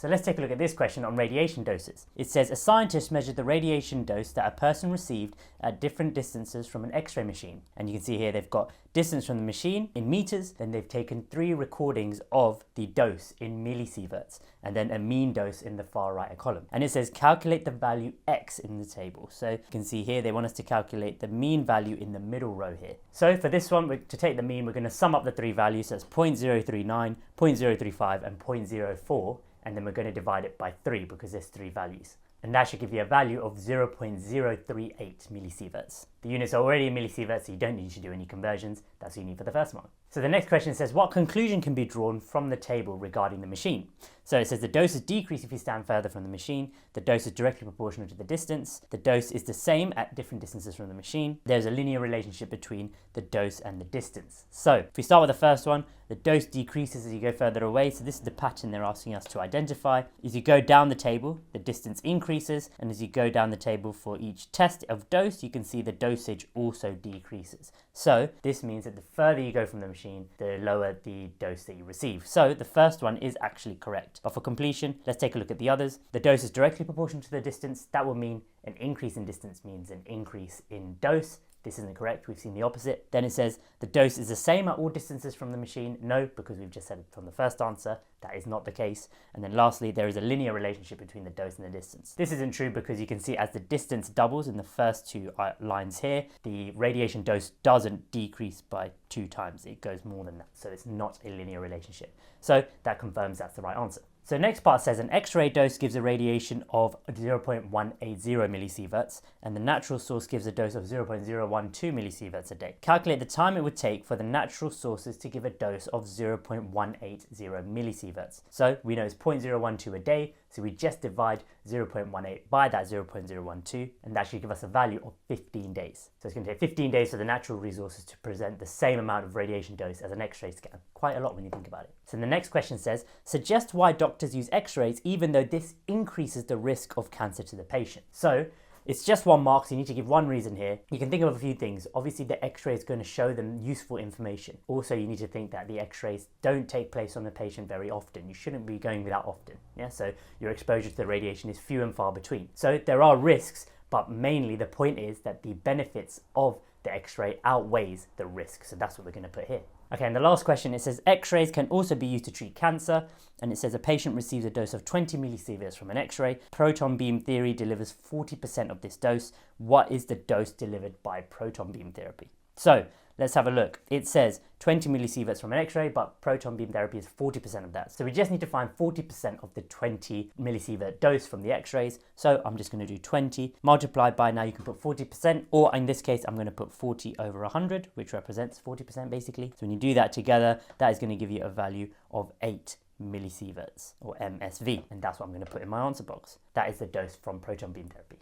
So let's take a look at this question on radiation doses. It says a scientist measured the radiation dose that a person received at different distances from an X-ray machine. And you can see here they've got distance from the machine in meters, then they've taken 3 recordings of the dose in millisieverts, and then a mean dose in the far right column. And it says calculate the value X in the table. So you can see here they want us to calculate the mean value in the middle row here. So for this one, to take the mean, we're going to sum up the 3 values. So that's 0.039, 0.035 and 0.04. And then we're going to divide it by 3 because there's 3 values. And that should give you a value of 0.038 millisieverts. The units are already in millisieverts, so you don't need to do any conversions. That's what you need for the first one. So the next question says, what conclusion can be drawn from the table regarding the machine? So it says the dose is decreased if you stand further from the machine. The dose is directly proportional to the distance. The dose is the same at different distances from the machine. There's a linear relationship between the dose and the distance. So if we start with the first one, the dose decreases as you go further away. So this is the pattern they're asking us to identify. As you go down the table, the distance increases. And as you go down the table for each test of dose, you can see the dosage also decreases. So this means that the further you go from the machine, the lower the dose that you receive. So the first one is actually correct. But for completion, let's take a look at the others. The dose is directly proportional to the distance. That will mean an increase in distance means an increase in dose. This isn't correct, we've seen the opposite. Then it says the dose is the same at all distances from the machine. No, because we've just said it from the first answer, that is not the case. And then lastly, there is a linear relationship between the dose and the distance. This isn't true because you can see as the distance doubles in the first 2 lines here, the radiation dose doesn't decrease by 2 times, it goes more than that. So it's not a linear relationship. So that confirms that's the right answer. So next part says an X-ray dose gives a radiation of 0.180 millisieverts and the natural source gives a dose of 0.012 millisieverts a day. Calculate the time it would take for the natural sources to give a dose of 0.180 millisieverts. So we know it's 0.012 a day, so we just divide 0.18 by that 0.012 and that should give us a value of 15 days. So it's going to take 15 days for the natural resources to present the same amount of radiation dose as an X-ray scan. Quite a lot when you think about it. So the next question says, suggest why doctors use X-rays even though this increases the risk of cancer to the patient. So it's just 1 mark, so you need to give 1 reason here. You can think of a few things. Obviously, the X-ray is going to show them useful information. Also, you need to think that the X-rays don't take place on the patient very often. You shouldn't be going without often. Yeah, so your exposure to the radiation is few and far between. So there are risks, but mainly the point is that the benefits of the X-ray outweighs the risk. So that's what we're going to put here. Okay, and the last question, it says X-rays can also be used to treat cancer, and it says a patient receives a dose of 20 millisieverts from an X-ray. Proton beam theory delivers 40% of this dose. What is the dose delivered by proton beam therapy? So let's have a look. It says 20 millisieverts from an X-ray, but proton beam therapy is 40% of that. So we just need to find 40% of the 20 millisievert dose from the X-rays. So I'm just going to do 20 multiplied by, now you can put 40%, or in this case, I'm going to put 40 over 100, which represents 40% basically. So when you do that together, that is going to give you a value of 8 millisieverts or MSV. And that's what I'm going to put in my answer box. That is the dose from proton beam therapy.